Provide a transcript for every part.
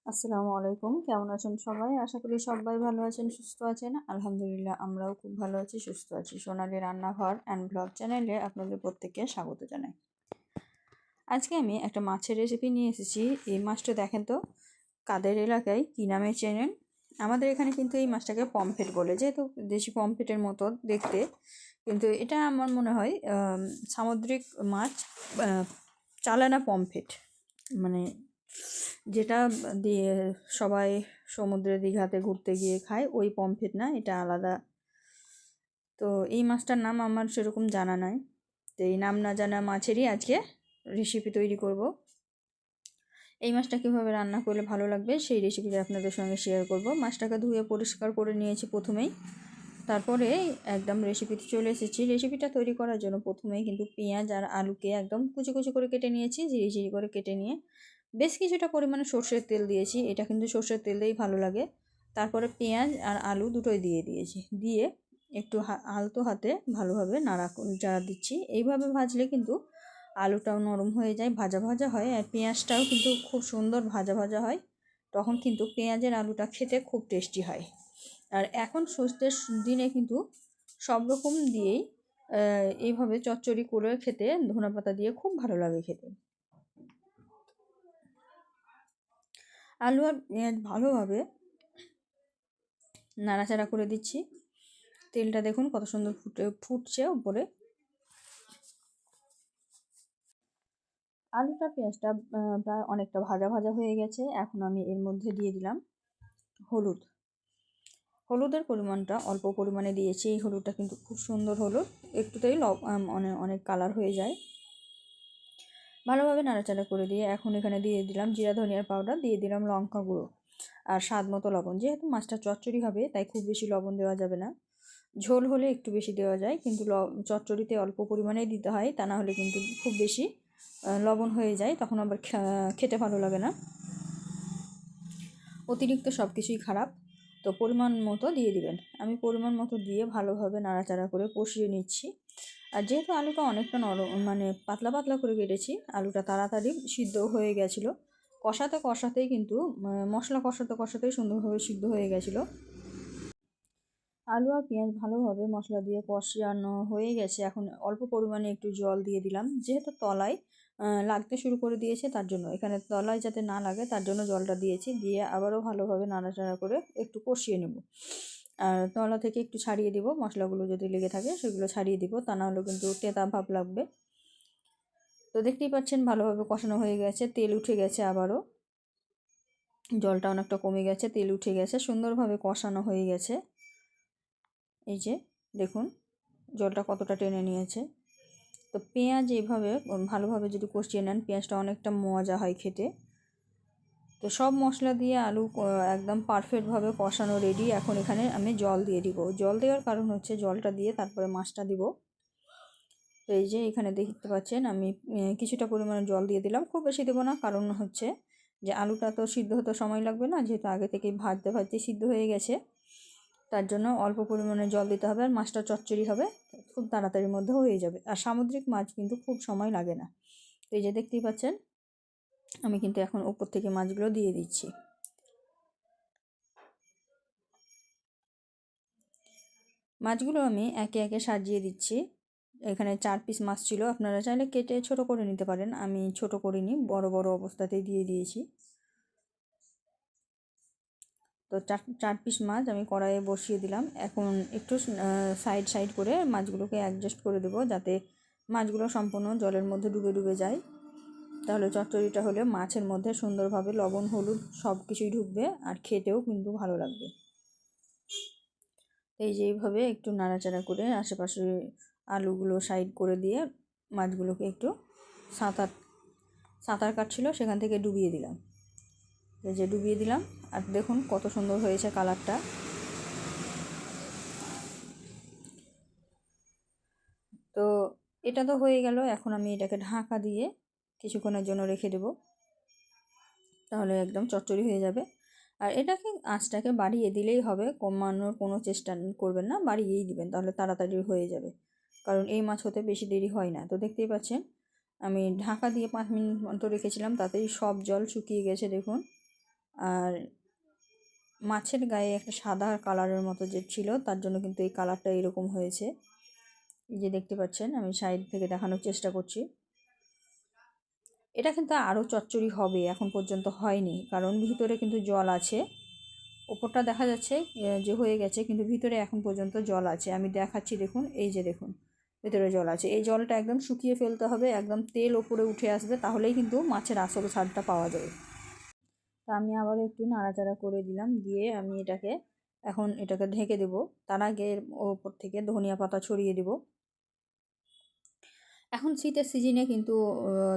আসসালামু আলাইকুম, কেমন আছেন সবাই? আশা করি সবাই ভালো আছেন, সুস্থ আছেন। আলহামদুলিল্লাহ, আমরাও খুব ভালো আছি, সুস্থ আছি। সোনালী রান্নাঘর অ্যান্ড ব্লগ চ্যানেলে আপনাদের প্রত্যেককে স্বাগত জানাই। আজকে আমি একটা মাছের রেসিপি নিয়ে এসেছি। এই মাছটা দেখেন তো কাদের এলাকায় কী নামে চেনেন? আমাদের এখানে কিন্তু এই মাছটাকে পমফ্রেট বলে, যেহেতু দেশি পমফ্রেটের মতো দেখতে, কিন্তু এটা আমার মনে হয় সামুদ্রিক মাছ, চালানা পমফ্রেট, মানে যেটা দিয়ে সবাই সমুদ্রে দীঘাতে ঘুরতে গিয়ে খায়, ওই পমফ্রেট না, এটা আলাদা। তো এই মাছটার নাম আমার সেরকম জানা নাই। তো এই নাম না জানা মাছেরই আজকে রেসিপি তৈরি করব। এই মাছটা কীভাবে রান্না করলে ভালো লাগবে সেই রেসিপিটা আপনাদের সঙ্গে শেয়ার করব। মাছটাকে ধুয়ে পরিষ্কার করে নিয়েছি প্রথমেই, তারপরে একদম রেসিপিতে চলে এসেছি। রেসিপিটা তৈরি করার জন্য প্রথমেই কিন্তু পেঁয়াজ আর আলুকে একদম কুচি কুচি করে কেটে নিয়েছি, ঝিরি ঝিরি করে কেটে নিয়ে বেশ কিছুটা পরিমাণে সর্ষের তেল দিয়েছি। এটা কিন্তু সর্ষের তেল দিয়েই ভালো লাগে। তারপরে পেঁয়াজ আর আলু দুটোই দিয়ে দিয়েছি, দিয়ে একটু আলতো হাতে ভালোভাবে নাড়া দিচ্ছি। এইভাবে ভাজলে কিন্তু আলুটাও নরম হয়ে যায়, ভাজা ভাজা হয়, আর পেঁয়াজটাও কিন্তু খুব সুন্দর ভাজা ভাজা হয়। তখন কিন্তু পেঁয়াজের আলুটা খেতে খুব টেস্টি হয়। আর এখন শীতের দিনে কিন্তু সব রকম দিয়েই এইভাবে চচ্চড়ি করে খেতে ধনেপাতা দিয়ে খুব ভালো লাগে খেতে। আলু আর পেঁয়াজ ভালোভাবে নাড়াচাড়া করে দিচ্ছি। তেলটা দেখুন কত সুন্দর ফুটছে উপরে। আলুটা পেঁয়াজটা প্রায় অনেকটা ভাজা ভাজা হয়ে গেছে। এখন আমি এর মধ্যে দিয়ে দিলাম হলুদ। হলুদের পরিমাণটা অল্প পরিমাণে দিয়েছি। এই হলুদটা কিন্তু খুব সুন্দর হলুদ, একটুতেই অনেক কালার হয়ে যায়। ভালোভাবে নাড়াচাড়া করে দিয়ে এখন এখানে দিয়ে দিলাম জিরা ধনিয়ার পাউডার, দিয়ে দিলাম লঙ্কা গুঁড়ো আর স্বাদ মতো লবণ। যেহেতু মাছটা চচ্চড়ি হবে তাই খুব বেশি লবণ দেওয়া যাবে না, ঝোল হলে একটু বেশি দেওয়া যায়, কিন্তু চচ্চড়িতে অল্প পরিমাণেই দিতে হয়, তা না হলে কিন্তু খুব বেশি লবণ হয়ে যায়, তখন আবার খেতে ভালো লাগে না। অতিরিক্ত সব কিছুই খারাপ। তো পরিমাণ মতো দিয়ে দিবেন। আমি পরিমাণ মতো দিয়ে ভালোভাবে নাড়াচাড়া করে কষিয়ে নিচ্ছি। আর যেহেতু আলুটা অনেকটা নরম, মানে পাতলা পাতলা করে কেটেছি, আলুটা তাড়াতাড়ি সিদ্ধ হয়ে গেছিলো। কষাতেই কিন্তু মশলা কষাতেই সুন্দরভাবে সিদ্ধ হয়ে গেছিলো। আলু আর পেঁয়াজ ভালোভাবে মশলা দিয়ে কষানো হয়ে গেছে। এখন অল্প পরিমাণে একটু জল দিয়ে দিলাম, যেহেতু তলায় লাগতে শুরু করে দিয়েছে, তার জন্য এখানে তলায় যাতে না লাগে তার জন্য জলটা দিয়েছি। দিয়ে আবারও ভালোভাবে নাড়াচাড়া করে একটু কষিয়ে নেব। আর তলা থেকে একটু ছাড়িয়ে দিব, মশলাগুলো যদি লেগে থাকে সেগুলো ছাড়িয়ে দিব, তা না হলেও কিন্তু তেতা ভাব লাগবে। তো দেখতেই পাচ্ছেন ভালোভাবে কষানো হয়ে গেছে, তেল উঠে গেছে, আবারও জলটা অনেকটা কমে গেছে, তেল উঠে গেছে, সুন্দরভাবে কষানো হয়ে গেছে। এই যে দেখুন জলটা কতটা টেনে নিয়েছে। তো পেঁয়াজ এইভাবে ভালোভাবে যদি কষিয়ে নেন, পেঁয়াজটা অনেকটা মজা হয় খেতে। তো সব মশলা দিয়ে আলু একদম পারফেক্টভাবে কষানো রেডি। এখন এখানে আমি জল দিয়ে দিব। জল দেওয়ার কারণ হচ্ছে জলটা দিয়ে তারপরে মাছটা দিব। তো এই যে এখানে দেখতে পাচ্ছেন আমি কিছুটা পরিমাণে জল দিয়ে দিলাম, খুব বেশি দেবো না, কারণ হচ্ছে যে আলুটা তো সিদ্ধ হতে সময় লাগবে না, যেহেতু আগে থেকেই ভাজতে ভাজতে সিদ্ধ হয়ে গেছে, তার জন্য অল্প পরিমাণে জল দিতে হবে। আর মাছটা চচ্চড়ি হবে, খুব তাড়াতাড়ির মধ্যে হয়ে যাবে। আর সামুদ্রিক মাছ কিন্তু খুব সময় লাগে না। তো এই যে দেখতেই পাচ্ছেন আমি কিন্তু এখন উপর থেকে মাছগুলো দিয়ে দিচ্ছি। মাছগুলো আমি একে একে সাজিয়ে দিচ্ছি। এখানে 4 পিস মাছ ছিল, আপনারা চাইলে কেটে ছোট করে নিতে পারেন, আমি ছোট করিনি, বড় বড় অবস্থাতেই দিয়ে দিয়েছি। তো 4 পিস মাছ আমি কড়াইয়ে বসিয়ে দিলাম। এখন একটু সাইড সাইড করে মাছগুলোকে অ্যাডজাস্ট করে দেবো, যাতে মাছগুলো সম্পূর্ণ জলের মধ্যে ডুবে ডুবে যায়। তাহলে চচ্চড়িটা হলে মাছের মধ্যে সুন্দরভাবে লবণ হলুদ সব কিছুই ঢুকবে, আর খেতেও কিন্তু ভালো লাগবে। এই যে এইভাবে একটু নাড়াচাড়া করে আশেপাশে আলুগুলো সাইড করে দিয়ে মাছগুলোকে একটু সাঁতার কাটছিল সেখান থেকে ডুবিয়ে দিলাম। এই যে ডুবিয়ে দিলাম, আর দেখুন কত সুন্দর হয়েছে কালারটা। তো এটা তো হয়ে গেল। এখন আমি এটাকে ঢাকা দিয়ে কিছুক্ষণের জন্য রেখে দেব, তাহলে একদম চচ্চড়ি হয়ে যাবে। আর এটাকে আঁচটাকে বাড়িয়ে দিলেই হবে, কমানোর কোনো চেষ্টা করবেন না, বাড়িয়েই দিবেন, তাহলে তাড়াতাড়ি হয়ে যাবে, কারণ এই মাছ হতে বেশি দেরি হয় না। তো দেখতেই পাচ্ছেন আমি ঢাকা দিয়ে 5 মিনিট মতো রেখেছিলাম, তাতেই সব জল শুকিয়ে গেছে দেখুন। আর মাছের গায়ে একটা সাদা কালারের মতো যে ছিল, তার জন্য কিন্তু এই কালারটা এরকম হয়েছে। এই যে দেখতে পাচ্ছেন, আমি সাইড থেকে দেখানোর চেষ্টা করছি। এটা কিন্তু আরও চচ্চড়ি হবে, এখন পর্যন্ত হয়নি, কারণ ভিতরে কিন্তু জল আছে। ওপরটা দেখা যাচ্ছে যে হয়ে গেছে, কিন্তু ভিতরে এখন পর্যন্ত জল আছে। আমি দেখাচ্ছি, দেখুন, এই যে দেখুন, ভিতরে জল আছে। এই জলটা একদম শুকিয়ে ফেলতে হবে, একদম তেল ওপরে উঠে আসবে, তাহলেই কিন্তু মাছের আসল স্বাদটা পাওয়া যাবে। তা আমি আবার একটু নাড়াচাড়া করে দিলাম, দিয়ে আমি এটাকে ঢেকে দেবো। তার আগে ওপর থেকে ধনিয়া পাতা ছড়িয়ে দেবো। এখন শীতের সিজনে কিন্তু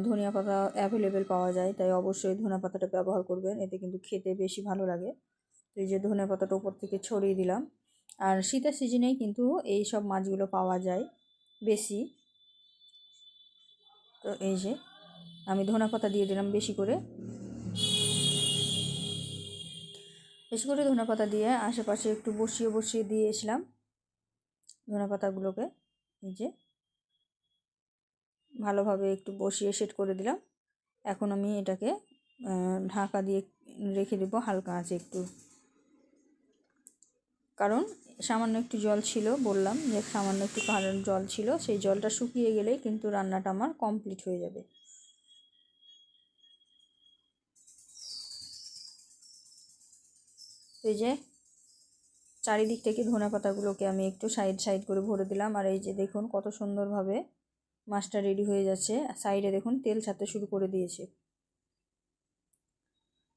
ধনিয়া পাতা অ্যাভেলেবেল পাওয়া যায়, তাই অবশ্যই ধনিয়া পাতাটা ব্যবহার করবেন, এতে কিন্তু খেতে বেশি ভালো লাগে। তো এই যে ধনিয়া পাতাটা উপর থেকে ছড়িয়ে দিলাম। আর শীতের সিজনেই কিন্তু এই সব মাছগুলো পাওয়া যায় বেশি। তো এই যে আমি ধনিয়া পাতা দিয়ে দিলাম বেশি করে ধনিয়া পাতা দিয়ে আশেপাশে একটু বসিয়ে দিয়েছিলাম ধনিয়া পাতাগুলোকে। এই যে ভালোভাবে একটু বসিয়ে সেট করে দিলাম। এখন আমি এটাকে ঢাকা দিয়ে রেখে দেবো হালকা আঁচে একটু, কারণ সামান্য একটু জল ছিল, বললাম যে সামান্য একটু জল ছিল, সেই জলটা শুকিয়ে গেলেই কিন্তু রান্নাটা আমার কমপ্লিট হয়ে যাবে। এই যে চারিদিক থেকে ধনেপাতাগুলোকে আমি একটু সাইড করে ভরে দিলাম। আর এই যে দেখুন কত সুন্দরভাবে মাছটা রেডি হয়ে যাচ্ছে। সাইডে দেখুন তেল ছাড়তে শুরু করে দিয়েছে।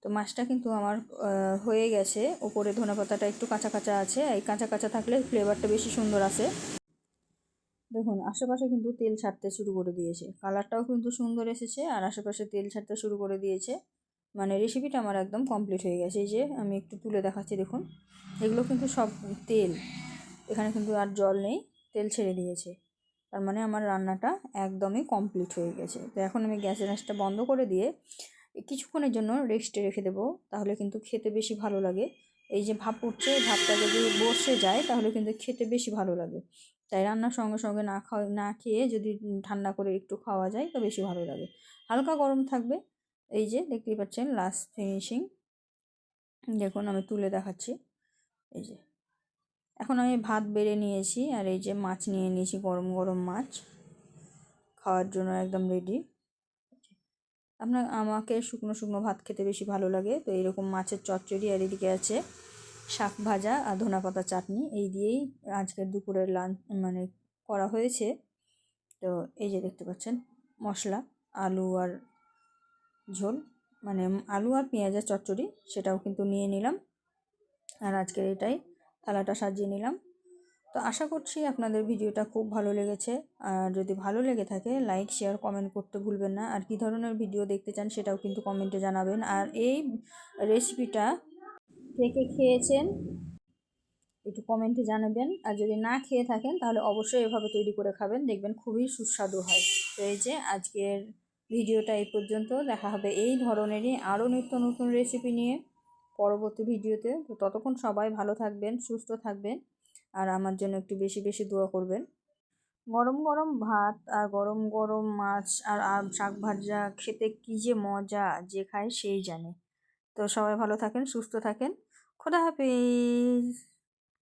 তো মাছটা কিন্তু আমার হয়ে গেছে। উপরে ধনেপাতাটা একটু কাঁচা কাঁচা আছে, এই কাঁচা কাঁচা থাকলে ফ্লেভারটা বেশি সুন্দর আসে। দেখুন আশেপাশে কিন্তু তেল ছাড়তে শুরু করে দিয়েছে, কালারটাও কিন্তু সুন্দর এসেছে, আর আশেপাশে তেল ছাড়তে শুরু করে দিয়েছে। মানে রেসিপিটা আমার একদম কমপ্লিট হয়ে গেছে। এই যে আমি একটু তুলে দেখাচ্ছি, দেখুন এগুলো কিন্তু সব তেল, এখানে কিন্তু আর জল নেই, তেল ছেড়ে দিয়েছে। তার মানে আমার রান্নাটা একদমই কমপ্লিট হয়ে গেছে। তো এখন আমি গ্যাসের আঁচটা বন্ধ করে দিয়ে কিছুক্ষণের জন্য রেস্টে রেখে দেবো, তাহলে কিন্তু খেতে বেশি ভালো লাগে। এই যে ভাপ উঠছে, ভাপটা যদি বসে যায় তাহলে কিন্তু খেতে বেশি ভালো লাগে। তাই রান্নার সঙ্গে সঙ্গে না খেয়ে যদি ঠান্ডা করে একটু খাওয়া যায় তো বেশি ভালো লাগে। হালকা গরম থাকবে। এই যে দেখতেই পাচ্ছেন লাস্ট ফিনিশিং, দেখুন আমি তুলে দেখাচ্ছি। এই যে এখন আমি ভাত বেড়ে নিয়েছি, আর এই যে মাছ নিয়ে নিয়েছি, গরম গরম মাছ খাওয়ার জন্য একদম রেডি। আমাকে শুকনো শুকনো ভাত খেতে বেশি ভালো লাগে, তো এইরকম মাছের চচ্চড়ি, আর এদিকে আছে শাক ভাজা আর ধনেপাতা চাটনি, এই দিয়েই আজকের দুপুরের লাঞ্চ মানে করা হয়েছে। তো এই যে দেখতে পাচ্ছেন মশলা, আলু আর ঝোল, মানে আলু আর পেঁয়াজের চচ্চড়ি, সেটাও কিন্তু নিয়ে নিলাম। আর আজকের এটাই থালাটা সাজিয়ে নিলাম। তো আশা করছি আপনাদের ভিডিওটা খুব ভালো লেগেছে। আর যদি ভালো লেগে থাকে লাইক শেয়ার কমেন্ট করতে ভুলবেন না। আর কী ধরনের ভিডিও দেখতে চান সেটাও কিন্তু কমেন্টে জানাবেন। আর এই রেসিপিটা কে কে খেয়েছেন একটু কমেন্টে জানাবেন। আর যদি না খেয়ে থাকেন তাহলে অবশ্যই এভাবে তৈরি করে খাবেন, দেখবেন খুবই সুস্বাদু হয়। তো এই যে আজকের ভিডিওটা এই পর্যন্ত, দেখা হবে এই ধরনেরই আরও নিত্য নতুন রেসিপি নিয়ে পরবর্তী ভিডিওতে। তো ততক্ষণ সবাই ভালো থাকবেন, সুস্থ থাকবেন, আর আমার জন্য একটু বেশি বেশি দোয়া করবেন। গরম গরম ভাত আর গরম গরম মাছ আর শাক ভাজা খেতে কী যে মজা, যে খায় সেই জানে। তো সবাই ভালো থাকেন, সুস্থ থাকেন, খোদা হাফেজ।